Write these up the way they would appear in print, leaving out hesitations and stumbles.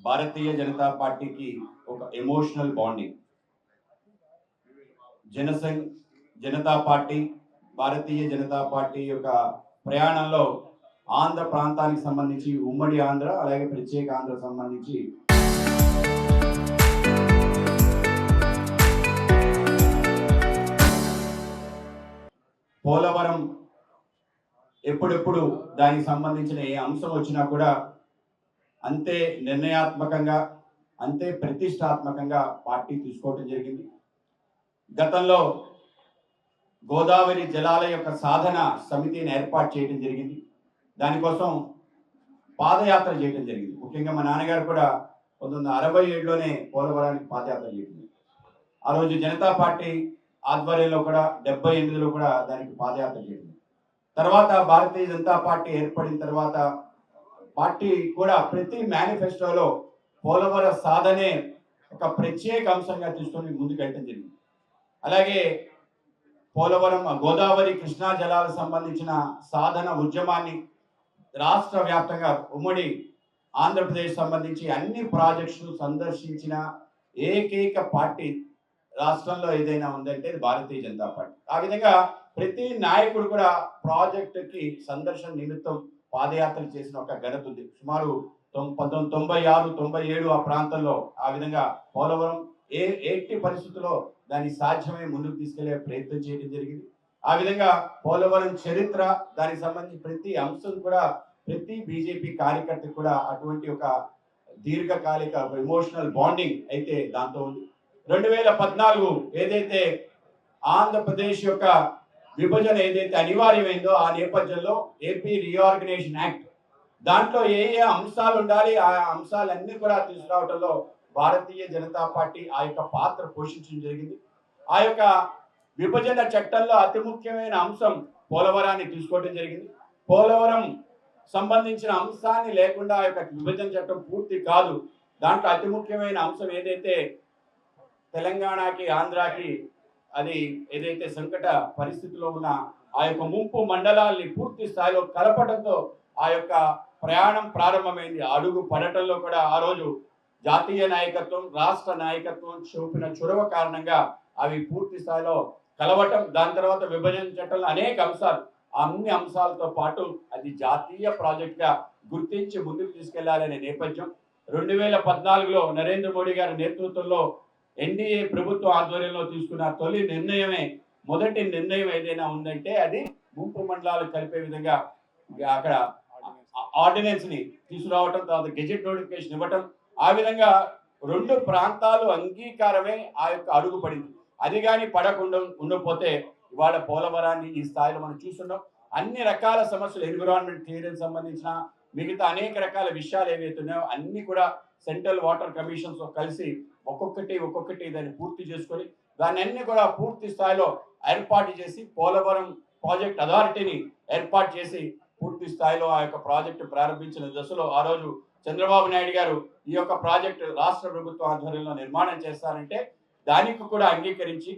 భారతీయ జనతా పార్టీకి ఒక emotional bonding. Jan Sangh Janata party Bharatiya Janata party యొక్క ప్రయాణంలో ఆంధ్ర ప్రాంతానికి సంబంధించి ఉమ్మడి ఆంధ్ర అలాగే ప్రత్యేక ఆంధ్ర సంబంధించి పోలవరం ఎప్పుడెప్పుడు దానికి సంబంధించిన ఏ అంశం వచ్చినా కూడా అంతే నిర్ణయాత్మకంగా అంతే ప్రతిష్టాత్మకంగా పార్టీ తీసుకోవడం జరిగింది. గతంలో గోదావరి జలాల యొక్క సాధన సమితిని ఏర్పాటు చేయడం జరిగింది. దానికోసం పాదయాత్ర చేయడం జరిగింది. ముఖ్యంగా మా నాన్నగారు కూడా 1967లోనే పోలవరానికి పాదయాత్ర చేసింది. ఆ రోజు జనతా పార్టీ ఆధ్వర్యంలో కూడా 78లో కూడా దానికి పాదయాత్ర చేసింది. తర్వాత భారతీయ జనతా పార్టీ ఏర్పడిన తర్వాత పార్టీ కూడా ప్రతి మేనిఫెస్టోలో పోలవర సాధనే ఒక ప్రత్యేక అంశంగా తీసుకొని ముందుకు వెళ్ళడం జరిగింది. అలాగే పోలవరం గోదావరి కృష్ణా జలాలకు సంబంధించిన సాధన ఉద్యమాన్ని రాష్ట్ర వ్యాప్తంగా ఉమ్మడి ఆంధ్రప్రదేశ్ సంబంధించి అన్ని ప్రాజెక్ట్స్ సందర్శించిన ఏకైక పార్టీ రాష్ట్రంలో ఏదైనా ఉందంటే భారతీయ జనతా పార్టీ. ఆ విధంగా ప్రతి నాయకుడు కూడా ప్రాజెక్టుకి సందర్శన నిమిత్తం పాదయాత్ర చేసిన ఒక ఘనత ఉంది. సుమారు 1996, 97 ఆ ప్రాంతంలో ఆ విధంగా పోలవరం ఎట్టి పరిస్థితుల్లో దాన్ని సాధ్యమై ముందుకు తీసుకెళ్లే ప్రయత్నం చేయడం జరిగింది. ఆ విధంగా పోలవరం చరిత్ర దానికి సంబంధించి ప్రతి అంశం కూడా ప్రతి బీజేపీ కార్యకర్తకు కూడా అటువంటి ఒక దీర్ఘకాలిక ఎమోషనల్ బాండింగ్ అయితే దాంతో ఉంది. 2014 ఏదైతే ఆంధ్రప్రదేశ్ యొక్క విభజన ఏదైతే అనివార్యమైందో ఆ నేపథ్యంలో ఏపీ రీఆర్గనైజేషన్ యాక్ట్ దాంట్లో ఏ ఏ అంశాలు ఉండాలి ఆ అంశాలన్నీ కూడా తీసుకురావడంలో భారతీయ జనతా పార్టీ ఆ యొక్క పాత్ర పోషించడం జరిగింది. ఆ యొక్క విభజన చట్టంలో అతి ముఖ్యమైన అంశం పోలవరాన్ని తీసుకోవడం జరిగింది. పోలవరం సంబంధించిన అంశాన్ని లేకుండా ఆ యొక్క విభజన చట్టం పూర్తి కాదు. దాంట్లో అతి ముఖ్యమైన అంశం ఏదైతే తెలంగాణకి ఆంధ్రాకి అది ఏదైతే సంకట పరిస్థితిలో ఉన్న ఆ యొక్క ముంపు మండలాల్ని పూర్తి స్థాయిలో కలపడంతో ఆ యొక్క ప్రయాణం ప్రారంభమైంది. అడుగు పడటంలో కూడా ఆ రోజు జాతీయ నాయకత్వం రాష్ట్ర నాయకత్వం చూపిన చొరవ కారణంగా అవి పూర్తి స్థాయిలో కలవటం, దాని తర్వాత విభజన చట్టంలో అనేక అంశాలు అన్ని అంశాలతో పాటు అది జాతీయ ప్రాజెక్ట్గా గుర్తించి ముందుకు తీసుకెళ్లాలనే నేపథ్యం 2014లో నరేంద్ర మోడీ గారి నేతృత్వంలో ఎన్డీఏ ప్రభుత్వ ఆధ్వర్యంలో తీసుకున్న తొలి నిర్ణయమే మొదటి నిర్ణయం ఏదైనా ఉందంటే అది ముంపు మండలాలు కలిపే విధంగా అక్కడ ఆర్డినెన్స్ ని తీసుకురావటం, తర్వాత గెజెట్ నోటిఫికేషన్ ఇవ్వటం. ఆ విధంగా రెండు ప్రాంతాలు అంగీకారమే ఆ యొక్క అడుగు పడింది. అది కానీ పడకుండా ఉండకపోతే ఇవాళ పోలవరాన్ని ఈ స్థాయిలో మనం చూస్తున్నాం. అన్ని రకాల సమస్యలు ఎన్విరాన్మెంట్ క్లియరెన్స్ సంబంధించిన మిగతా అనేక రకాల విషయాలు ఏవైతే ఉన్నాయో అన్ని కూడా సెంట్రల్ వాటర్ కమిషన్స్ కలిసి ఒక్కొక్కటి దాన్ని పూర్తి చేసుకొని దాన్ని అన్ని కూడా పూర్తి స్థాయిలో ఏర్పాటు చేసి పోలవరం ప్రాజెక్ట్ అథారిటీని ఏర్పాటు చేసి పూర్తి స్థాయిలో ఆ యొక్క ప్రాజెక్టు ప్రారంభించిన దశలో ఆ రోజు చంద్రబాబు నాయుడు గారు ఈ యొక్క ప్రాజెక్టు రాష్ట్ర ప్రభుత్వ ఆధ్వర్యంలో నిర్మాణం చేస్తారంటే దానికి కూడా అంగీకరించి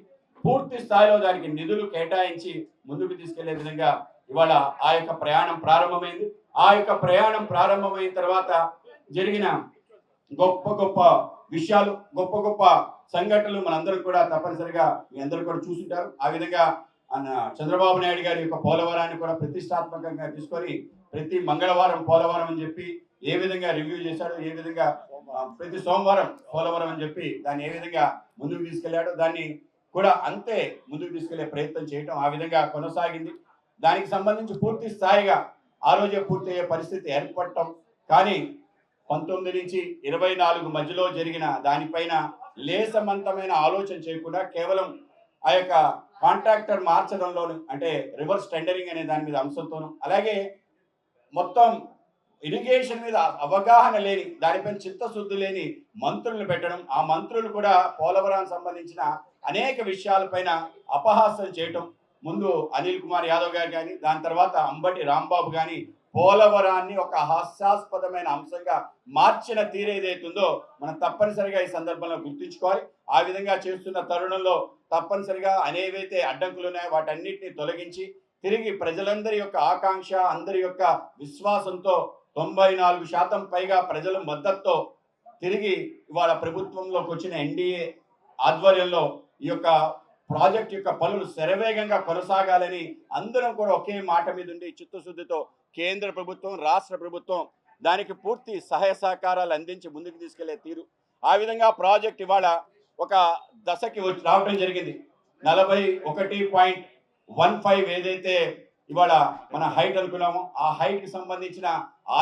పూర్తి స్థాయిలో దానికి నిధులు కేటాయించి ముందుకు తీసుకెళ్లే విధంగా ఇవాళ ఆ యొక్క ప్రయాణం ప్రారంభమైంది. ఆ యొక్క ప్రయాణం ప్రారంభమైన తర్వాత జరిగిన గొప్ప గొప్ప విషయాలు, గొప్ప గొప్ప సంఘటనలు మనందరూ కూడా తప్పనిసరిగా మీ అందరూ కూడా చూసుంటారు. ఆ విధంగా చంద్రబాబు నాయుడు గారి యొక్క పోలవరాన్ని కూడా ప్రతిష్టాత్మకంగా తీసుకొని ప్రతి మంగళవారం పోలవరం అని చెప్పి ఏ విధంగా రివ్యూ చేశాడు, ఏ విధంగా ప్రతి సోమవారం పోలవరం అని చెప్పి దాన్ని ఏ విధంగా ముందుకు తీసుకెళ్లాడు, దాన్ని కూడా అంతే ముందుకు తీసుకెళ్లే ప్రయత్నం చేయటం ఆ విధంగా కొనసాగింది. దానికి సంబంధించి పూర్తి స్థాయిగా ఆ రోజే పూర్తి అయ్యే పరిస్థితి ఏర్పడటం, కానీ 19 నుంచి 24 మధ్యలో జరిగిన దానిపైన లేసమంతమైన ఆలోచన చేయకుండా కేవలం ఆ యొక్క కాంట్రాక్టర్ మార్చడంలోను అంటే రివర్స్ టెండరింగ్ అనే దాని మీద అంశంతోనూ అలాగే మొత్తం ఇరిగేషన్ మీద అవగాహన లేని దానిపైన చిత్తశుద్ధి లేని మంత్రులను పెట్టడం, ఆ మంత్రులు కూడా పోలవరానికి సంబంధించిన అనేక విషయాలపైన అపహాస్యం చేయటం. ముందు అనిల్ కుమార్ యాదవ్ గారు కానీ దాని తర్వాత అంబటి రాంబాబు కానీ పోలవరాన్ని ఒక హాస్యాస్పదమైన అంశంగా మార్చిన తీరేదైతుందో మనం తప్పనిసరిగా ఈ సందర్భంలో గుర్తుంచుకోవాలి. ఆ విధంగా చేస్తున్న తరుణంలో తప్పనిసరిగా అనేవైతే అడ్డంకులు ఉన్నాయో వాటన్నిటిని తొలగించి తిరిగి ప్రజలందరి యొక్క ఆకాంక్ష అందరి యొక్క విశ్వాసంతో 94% పైగా ప్రజల మద్దతుతో తిరిగి ఇవాళ ప్రభుత్వంలోకి వచ్చిన ఎన్డీఏ ఆధ్వర్యంలో ఈ యొక్క ప్రాజెక్ట్ యొక్క పనులు శరవేగంగా కొనసాగాలని అందరం కూడా ఒకే మాట మీద ఉండి చిత్తశుద్ధితో కేంద్ర ప్రభుత్వం రాష్ట్ర ప్రభుత్వం దానికి పూర్తి సహాయ సహకారాలు అందించి ముందుకు తీసుకెళ్లే తీరు. ఆ విధంగా ప్రాజెక్ట్ ఇవాళ ఒక దశకి రావడం జరిగింది. 41.15 ఏదైతే ఇవాళ మన హైట్ అనుకున్నామో ఆ హైట్ కి సంబంధించిన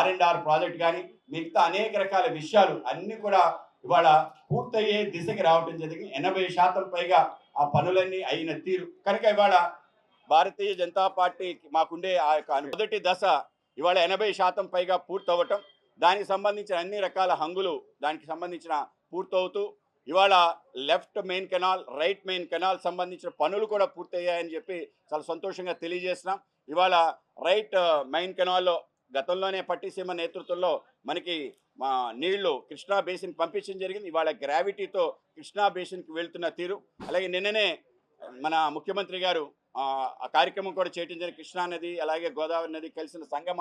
R&R ప్రాజెక్ట్ కానీ మిగతా అనేక రకాల విషయాలు అన్ని కూడా ఇవాళ పూర్తయ్యే దిశకి రావడం జరిగింది. 80% పైగా ఆ పనులన్నీ అయిన తీరు కనుక ఇవాళ భారతీయ జనతా పార్టీ మాకుండే ఆ యొక్క మొదటి దశ ఇవాళ 80% పైగా పూర్తవటం, దానికి సంబంధించిన అన్ని రకాల హంగులు దానికి సంబంధించిన పూర్తవుతూ ఇవాళ left main canal, right main canal సంబంధించిన పనులు కూడా పూర్తయ్యాయని చెప్పి చాలా సంతోషంగా తెలియజేస్తున్నాం. ఇవాళ రైట్ మెయిన్ కెనాల్లో గతంలోనే పట్టిసీమ నేతృత్వంలో మనకి మా నీళ్లు కృష్ణా బేసిన్ పంపించడం జరిగింది. ఇవాళ గ్రావిటీతో కృష్ణా బేసిన్కి వెళ్తున్న తీరు. అలాగే నిన్ననే మన ముఖ్యమంత్రి గారు ఆ కార్యక్రమం కూడా చేయటం జరిగింది. కృష్ణా నది అలాగే గోదావరి నది కలిసిన సంగమ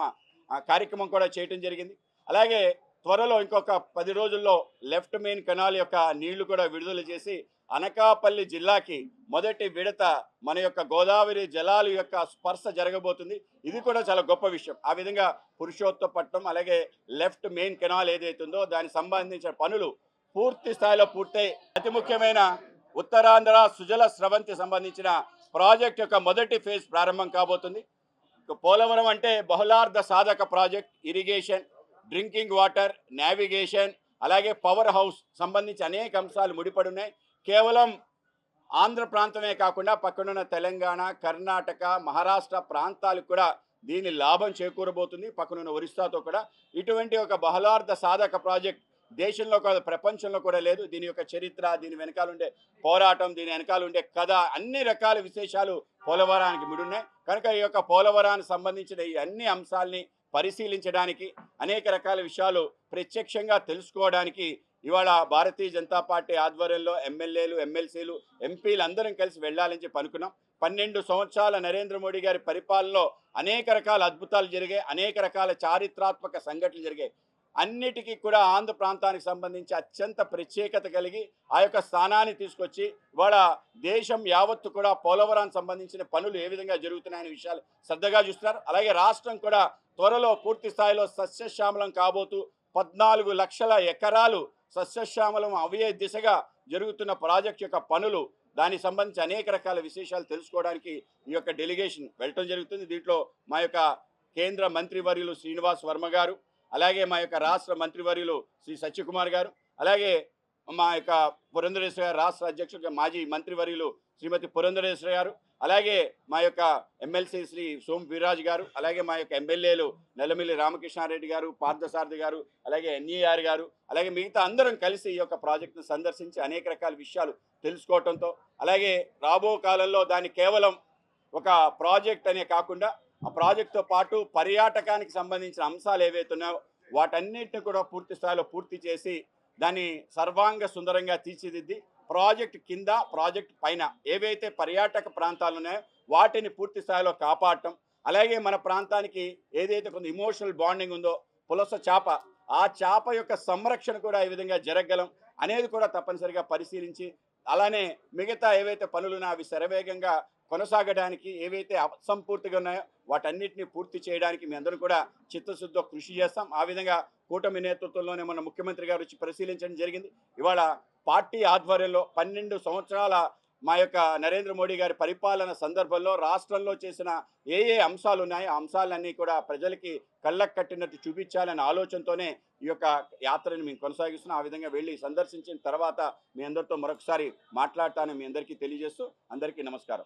కార్యక్రమం కూడా చేయటం జరిగింది. అలాగే త్వరలో ఇంకొక 10 రోజుల్లో లెఫ్ట్ మెయిన్ కెనాల్ యొక్క నీళ్లు కూడా విడుదల చేసి అనకాపల్లి జిల్లాకి మొదటి విడత మన యొక్క గోదావరి జలాల యొక్క స్పర్శ జరగబోతుంది. ఇది కూడా చాలా గొప్ప విషయం. ఆ విధంగా పురుషోత్తపట్నం అలాగే లెఫ్ట్ మెయిన్ కెనాల్ ఏదైతుందో దానికి సంబంధించిన పనులు పూర్తి స్థాయిలో పూర్తయి అతి ముఖ్యమైన ఉత్తరాంధ్ర సుజల స్రవంతి సంబంధించిన ప్రాజెక్ట్ యొక్క మొదటి ఫేజ్ ప్రారంభం కాబోతుంది. పోలవరం అంటే బహుళార్థ సాధక project, irrigation, drinking water, navigation అలాగే పవర్ హౌస్ సంబంధించి అనేక అంశాలు ముడిపడి ఉన్నాయి. కేవలం ఆంధ్ర ప్రాంతమే కాకుండా పక్కనున్న తెలంగాణ, కర్ణాటక, మహారాష్ట్ర ప్రాంతాలకు కూడా దీని లాభం చేకూరబోతుంది. పక్కనున్న ఒరిస్సాతో కూడా ఇటువంటి ఒక బహుళార్థ సాధక ప్రాజెక్ట్ దేశంలో కాదు ప్రపంచంలో కూడా లేదు. దీని యొక్క చరిత్ర, దీని వెనకాల ఉండే పోరాటం, దీని వెనకాల ఉండే కథ అన్ని రకాల విశేషాలు పోలవరానికి ముడున్నాయి. కనుక ఈ యొక్క పోలవరానికి సంబంధించిన ఈ అన్ని అంశాలని పరిశీలించడానికి అనేక రకాల విషయాలు ప్రత్యక్షంగా తెలుసుకోవడానికి ఇవాళ భారతీయ జనతా పార్టీ ఆధ్వర్యంలో ఎమ్మెల్యేలు, ఎమ్మెల్సీలు, ఎంపీలు అందరం కలిసి వెళ్ళాలని చెప్పి అనుకున్నాం. 12 సంవత్సరాల నరేంద్ర మోడీ గారి పరిపాలనలో అనేక రకాల అద్భుతాలు జరిగాయి, అనేక రకాల చారిత్రాత్మక సంఘటనలు జరిగాయి. అన్నిటికీ కూడా ఆంధ్ర ప్రాంతానికి సంబంధించి అత్యంత ప్రత్యేకత కలిగి ఆ యొక్క స్థానాన్ని తీసుకొచ్చి ఇవాళ దేశం యావత్తు కూడా పోలవరానికి సంబంధించిన పనులు ఏ విధంగా జరుగుతున్నాయనే విషయాలు శ్రద్ధగా చూస్తున్నారు. అలాగే రాష్ట్రం కూడా త్వరలో పూర్తి స్థాయిలో సస్యశ్యామలం కాబోతూ 14 లక్షల ఎకరాలు సస్యశ్యామలం అవే దిశగా జరుగుతున్న ప్రాజెక్ట్ యొక్క పనులు దానికి సంబంధించి అనేక రకాల విశేషాలు తెలుసుకోవడానికి ఈ యొక్క డెలిగేషన్ వెళ్ళటం జరుగుతుంది. దీంట్లో మా యొక్క కేంద్ర మంత్రివర్యులు శ్రీనివాస్ వర్మ గారు, అలాగే మా యొక్క రాష్ట్ర మంత్రివర్యులు శ్రీ సత్యకుమార్ గారు, అలాగే మా యొక్క పురంధరేశ్వర గారు రాష్ట్ర అధ్యక్షుడు మాజీ మంత్రివర్యులు శ్రీమతి పురంధరేశ్వర గారు, అలాగే మా యొక్క ఎమ్మెల్సీ శ్రీ సోమ్ వీర్రాజ్ గారు, అలాగే మా యొక్క ఎమ్మెల్యేలు నల్లమిల్లి రామకృష్ణారెడ్డి గారు, పార్థసారథి గారు, అలాగే ఎన్ఈఆర్ గారు, అలాగే మిగతా అందరం కలిసి ఈ యొక్క ప్రాజెక్టును సందర్శించి అనేక రకాల విషయాలు తెలుసుకోవడంతో అలాగే రాబో కాలంలో దాన్ని కేవలం ఒక ప్రాజెక్ట్ అనే కాకుండా ఆ ప్రాజెక్టుతో పాటు పర్యాటకానికి సంబంధించిన అంశాలు ఏవైతే ఉన్నాయో వాటన్నిటిని కూడా పూర్తి స్థాయిలో పూర్తి చేసి దాన్ని సర్వాంగ సుందరంగా తీర్చిదిద్ది ప్రాజెక్ట్ కింద, ప్రాజెక్ట్ పైన ఏవైతే పర్యాటక ప్రాంతాలు ఉన్నాయో వాటిని పూర్తి స్థాయిలో కాపాడటం, అలాగే మన ప్రాంతానికి ఏదైతే కొంత ఇమోషనల్ బాండింగ్ ఉందో పులస చేప, ఆ చేప యొక్క సంరక్షణ కూడా ఈ విధంగా జరగగలం అనేది కూడా తప్పనిసరిగా పరిశీలించి అలానే మిగతా ఏవైతే పనులు ఉన్నాయో అవి శరవేగంగా కొనసాగడానికి ఏవైతే అసంపూర్తిగా ఉన్నాయో వాటన్నిటిని పూర్తి చేయడానికి మీ అందరూ కూడా చిత్తశుద్ధితో కృషి చేస్తాం. ఆ విధంగా కూటమి నేతృత్వంలోనే మన ముఖ్యమంత్రి గారు వచ్చి పరిశీలించడం జరిగింది. ఇవాళ పార్టీ ఆధ్వర్యంలో 12 సంవత్సరాల మా యొక్క నరేంద్ర మోడీ గారి పరిపాలన సందర్భంలో రాష్ట్రంలో చేసిన ఏ అంశాలు ఉన్నాయో ఆ అంశాలన్నీ కూడా ప్రజలకి కళ్ళకు కట్టినట్టు చూపించాలనే ఆలోచనతోనే ఈ యొక్క యాత్రని మేము కొనసాగిస్తున్నాం. ఆ విధంగా వెళ్ళి సందర్శించిన తర్వాత మీ అందరితో మరొకసారి మాట్లాడతానని మీ అందరికీ తెలియజేస్తూ అందరికీ నమస్కారం.